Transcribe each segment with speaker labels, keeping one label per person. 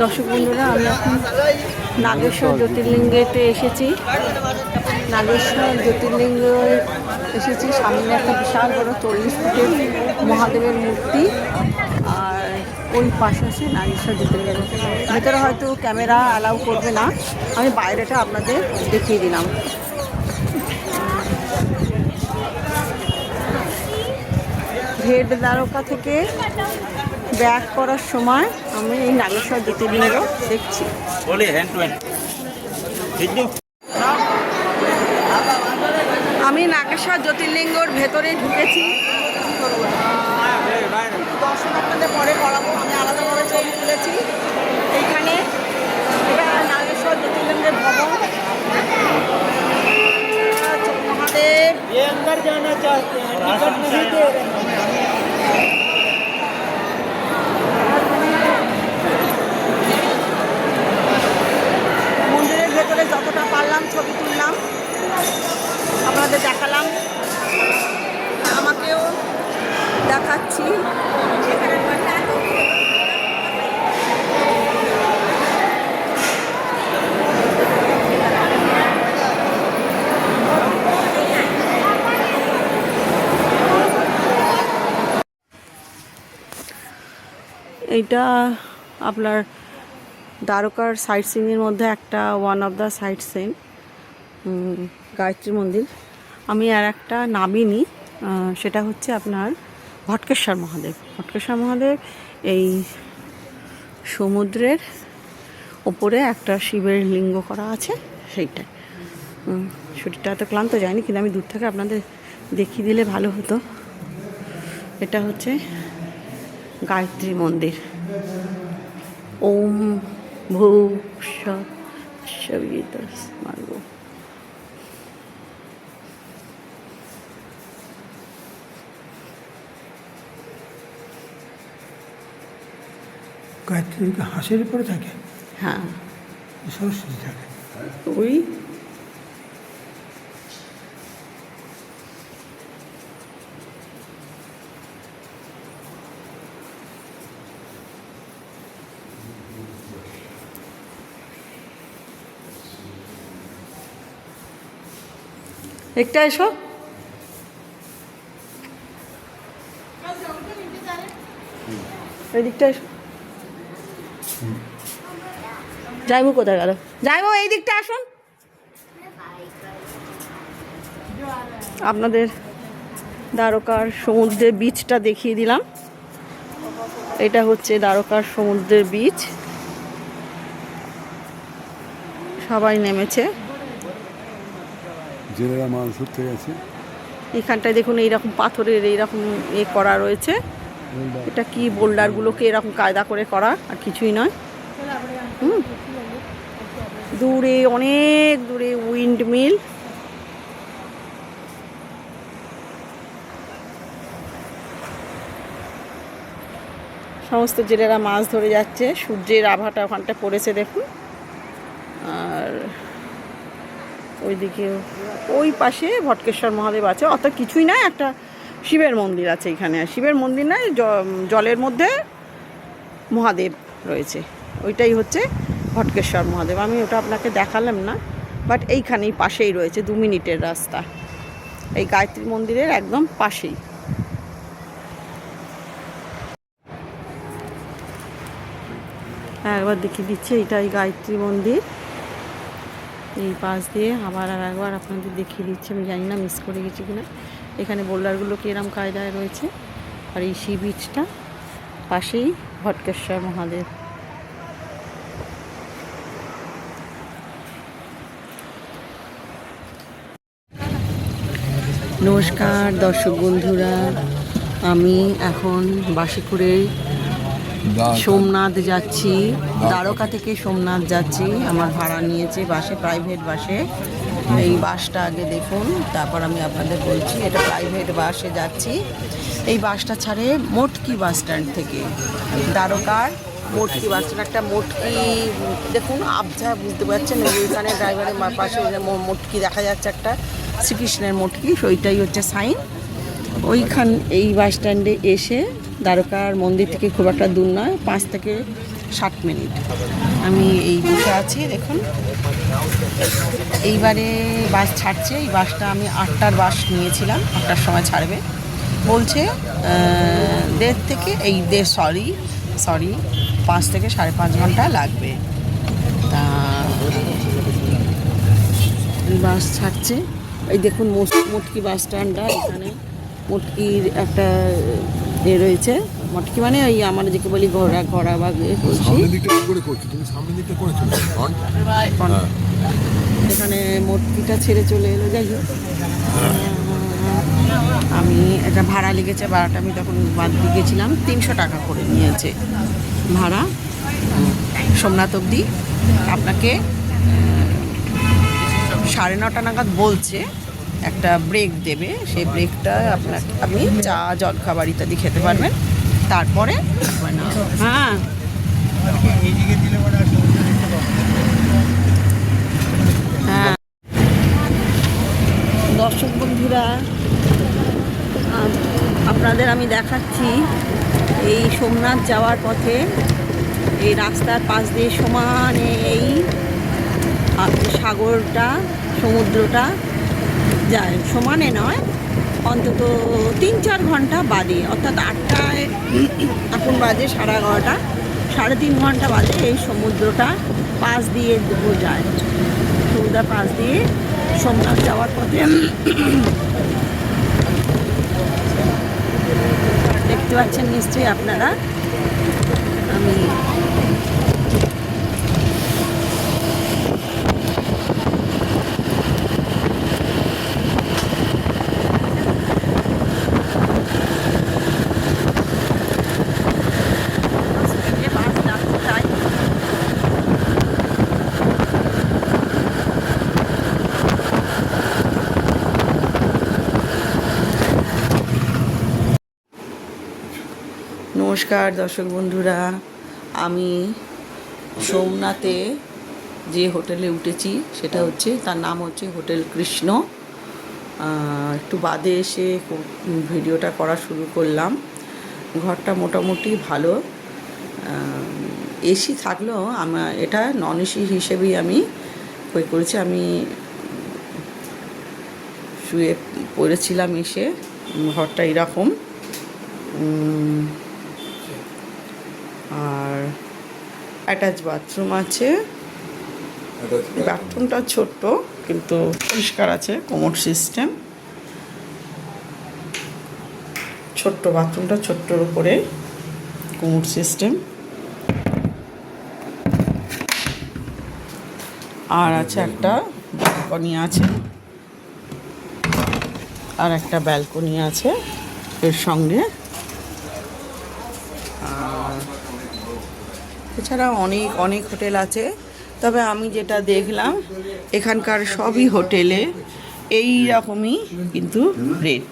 Speaker 1: দর্শক বন্ধুরা, আমি এখন নাগেশ্বর জ্যোতির্লিঙ্গেতে এসেছি। নাগেশ্বর জ্যোতির্লিঙ্গ এসেছি। সামনে একটা বিশাল বড় 40 ফুটের মহাদেবের মূর্তি, আর ওই পাশে আছে নাগেশ্বর জ্যোতির্লিঙ্গ। ভেতরে হয়তো ক্যামেরা অ্যালাউ করবে না, আমি বাইরেটা আপনাদের দেখিয়ে দিলাম। হেড দ্বারকা থেকে ব্যাক করার সময় আমি এই নাগেশ্বর জ্যোতির্লিঙ্গ দেখছি। আমি নাগেশ্বর জ্যোতির্লিঙ্গর ভেতরে ঢুকেছি। দর্শন আপনাদের পরে করাবো, আমি আলাদাভাবে ছবি তুলেছি। এইখানে এটা নাগেশ্বর জ্যোতির্লিঙ্গের ভবন। মহাদেব মন্দিরের ভেতরে যতটা পারলাম ছবি তুললাম, আপনাদের দেখালাম, আমাকেও দেখাচ্ছি। এইটা আপনার দ্বারকার সাইট সিনের মধ্যে একটা one of the sightseeing, Gayatri Mandir. আমি আর একটা নামিনি, সেটা হচ্ছে আপনার ভটকেশ্বর মহাদেব। ভটকেশ্বর মহাদেব এই সমুদ্রের ওপরে একটা শিবের লিঙ্গ করা আছে, সেইটাই। শরীরটা এত ক্লান্ত যায়নি, কিন্তু আমি দূর থেকে আপনাদের দেখিয়ে দিলে ভালো হতো। এটা হচ্ছে গায়ত্রী মন্দির। ওম ভূ মারব।
Speaker 2: গায়ত্রী হাঁসের উপরে থাকে,
Speaker 1: হ্যাঁ
Speaker 2: সরস্বতী থাকে
Speaker 1: ওই। একটা এসো, এই দিকটা এসো। যাইবো কোথায় গেল? যাইবো, এই দিকটা আসুন। আপনাদের দ্বারকার সমুদ্রের বিচটা দেখিয়ে দিলাম। এটা হচ্ছে দ্বারকার সমুদ্রের বিচ। সবাই নেমেছে,
Speaker 2: জেলেরা মাছ ধরতে গেছে।
Speaker 1: এখানটায় দেখুন এইরকম পাথরের এইরকম করা রয়েছে। এটা কি বোল্ডারগুলোকে এরকম কায়দা করে করা, আর কিছুই নয়। দূরে, অনেক দূরে উইন্ড মিল। সমস্ত জেলেরা মাছ ধরে যাচ্ছে। সূর্যের আভাটা ওখানটা পড়েছে দেখুন। আর ওইদিকে ওই পাশে ভটকেশ্বর মহাদেব আছে। অত কিছুই না, একটা শিবের মন্দির আছে এখানে। শিবের মন্দির নয়, জলের মধ্যে মহাদেব রয়েছে, ওইটাই হচ্ছে ভটকেশ্বর মহাদেব। আমি ওটা আপনাকে দেখালাম না, বাট এইখানেই পাশেই রয়েছে, 2 মিনিটের রাস্তা, এই গায়ত্রী মন্দিরের একদম পাশেই। একবার দেখিয়ে দিচ্ছে, এইটাই গায়ত্রী মন্দির। এই পাশ দিয়ে আবার আর একবার আপনাদের দেখিয়ে দিচ্ছে। আমি জানি না মিস করে গেছি কিনা। এখানে বোল্ডারগুলো কিরম কায়দায় রয়েছে, আর এই সি বিচটা পাশেই ভটকেশ্বর মহাদেব। নমস্কার দর্শক বন্ধুরা, আমি এখন বাসে করে সোমনাথ যাচ্ছি। দ্বারকা থেকে সোমনাথ যাচ্ছি। আমার ভাড়া নিয়েছে বাসে, প্রাইভেট বাসে। এই বাসটা আগে দেখুন, তারপর আমি আপনাদের বলছি। এটা প্রাইভেট বাসে যাচ্ছি। এই বাসটা ছাড়ে মোটকি বাস স্ট্যান্ড থেকে। দ্বারকার মোটকি বাস স্ট্যান্ড, একটা মোটকি দেখুন, আবঝা বুঝতে পারছেন। ওইখানে ড্রাইভারের পাশে মোটকি দেখা যাচ্ছে, একটা শ্রীকৃষ্ণের মোটকি, ওইটাই হচ্ছে সাইন। ওইখান এই বাস স্ট্যান্ডে এসে দ্বারকার মন্দির থেকে খুব একটা দূর নয়, 5 থেকে 60 মিনিট। আমি এই বসে আছি দেখুন। এইবারে বাস ছাড়ছে। এই বাসটা আমি 8টার বাস নিয়েছিলাম, 8টার সময় ছাড়বে বলছে। 1.5 থেকে সরি 5 থেকে 5.5 ঘন্টা লাগবে। তা বাস ছাড়ছে। এই দেখুন মটকি বাস স্ট্যান্ডটা, এখানে মটকির একটা রয়েছে। মটকি মানে ওই আমরা যেকে বলি ঘোড়া বা বলছি। এখানে মটকিটা ছেড়ে চলে এলো। যাই হোক, আমি এটা ভাড়া লেগেছে, ভাড়াটা আমি তখন বাদ দিয়ে গেছিলাম। 300 টাকা করে নিয়েছে ভাড়া সোমনাথ অবধি। আপনাকে 9:30 নাগাদ বলছে একটা ব্রেক দেবে। সেই ব্রেকটা আপনাকে আপনি চা জলখাবার ইত্যাদি খেতে পারবেন। তারপরে হ্যাঁ হ্যাঁ দর্শক বন্ধুরা, আপনাদের আমি দেখাচ্ছি এই সোমনাথ যাওয়ার পথে এই রাস্তার পাশ দিয়ে সমানে এই সাগরটা, সমুদ্রটা যায়। সমানে নয়, অন্তত 3-4 ঘন্টা বাদে, অর্থাৎ 8টায় এখন বাজে 11:30, 3.5 ঘন্টা বাদে এই সমুদ্রটা পাশ দিয়ে যায়। সমুদ্রের পাশ দিয়ে সোমনাথ যাওয়ার পথে দেখতে পাচ্ছেন নিশ্চয়ই আপনারা। আমি নমস্কার দর্শক বন্ধুরা, আমি সোমনাথে যে হোটেলে উঠেছি সেটা হচ্ছে, তার নাম হচ্ছে হোটেল কৃষ্ণ। একটু বাদে এসে ভিডিওটা করা শুরু করলাম। ঘরটা মোটামুটি ভালো, এসি থাকলেও আমার এটা নন এসি হিসেবেই আমি করেছি। আমি শুয়ে পড়েছিলাম এসে। ঘরটা এরকম, আর অ্যাটাচ বাথরুম আছে। বাথরুমটা ছোট্ট কিন্তু পরিষ্কার আছে, কোমোড সিস্টেম। ছোট্ট বাথরুমটা, ছোট্টর উপরে কোমোড সিস্টেম। আর আছে একটা ব্যালকনি আছে, আর একটা ব্যালকনি আছে এর সঙ্গে। এছাড়া অনেক হোটেল আছে, তবে আমি যেটা দেখলাম এখানকার সবই হোটেলে এই রকমই কিন্তু রেট।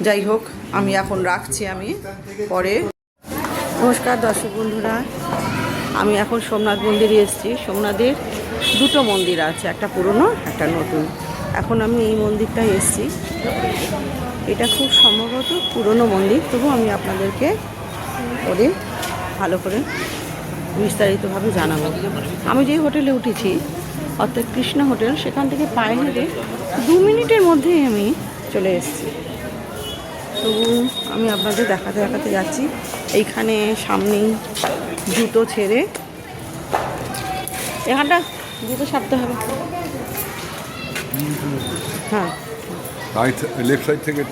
Speaker 1: যাই হোক, আমি এখন রাখছি, আমি পরে। নমস্কার দর্শক বন্ধুরা, আমি এখন সোমনাথ মন্দিরে এসেছি। সোমনাথের 2টো মন্দির আছে, একটা পুরনো একটা নতুন। এখন আমি এই মন্দিরটায় এসেছি। এটা খুব সম্ভবত পুরনো মন্দির, তবু আমি আপনাদেরকে পরে ভালো করে বিস্তারিতভাবে জানাবো। আমি যে হোটেলে উঠেছি, অর্থাৎ কৃষ্ণ হোটেল, সেখান থেকে পায়ে হেঁটে 2 মিনিটের মধ্যেই আমি চলে এসেছি। তবু আমি আপনাদের দেখাতে যাচ্ছি। এইখানে সামনেই জুতো ছেড়ে, এখানটা জুতো ছাড়তে হবে। হ্যাঁ,
Speaker 3: লেফট সাইড থেকে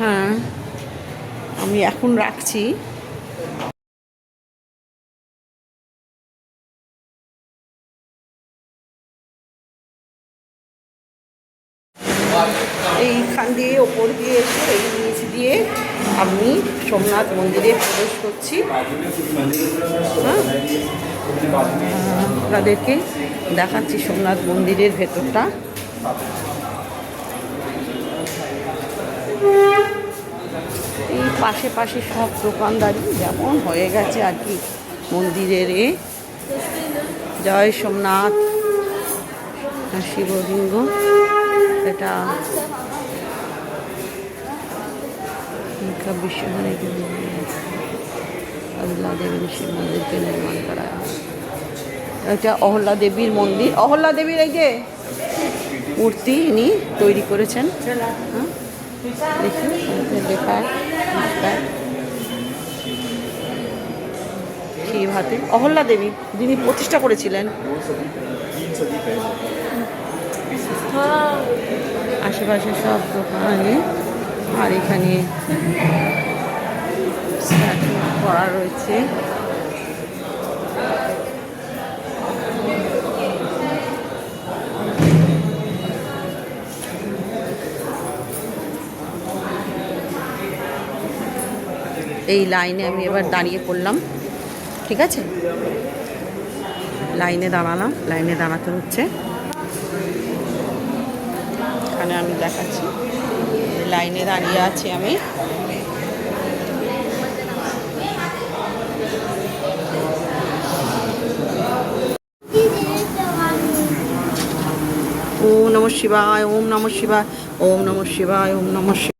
Speaker 1: হ্যাঁ, আমি এখন রাখছি। এইখান দিয়ে ওপর দিয়ে এসে এই নিচ দিয়ে আমি সোমনাথ মন্দিরে প্রবেশ করছি। হ্যাঁ, আপনাদেরকে দেখাচ্ছি সোমনাথ মন্দিরের ভেতরটা। এই আশেপাশে সব দোকানদারি যেমন হয়ে গেছে আর কি মন্দিরের জয় সোমনাথ শিবলিঙ্গ। এটা বিশ্বভারী অহল্লা দেবীর শিব মন্দিরকে নির্মাণ করা হয়। এটা অহল্লা দেবীর মন্দির, অহল্লা দেবীর এই যে মূর্তি ইনি তৈরি করেছেন। হ্যাঁ দেখি লেখা শিব হাতে অহল্লা দেবী যিনি প্রতিষ্ঠা করেছিলেন। আশেপাশে সব দোকানে আর এখানে স্ট্যাচু করা রয়েছে। এই লাইনে আমি এবার দাঁড়িয়ে পড়লাম, ঠিক আছে, লাইনে দাঁড়ালাম, লাইনে দাঁড়াতে হচ্ছে। এখানে আমি দেখাচ্ছি লাইনে দাঁড়িয়ে আছি আমি। ওম নমঃ শিবায়, ওম নমঃ শিবায়, ওম নমঃ শিবায়, ওম নমঃ শিবায়।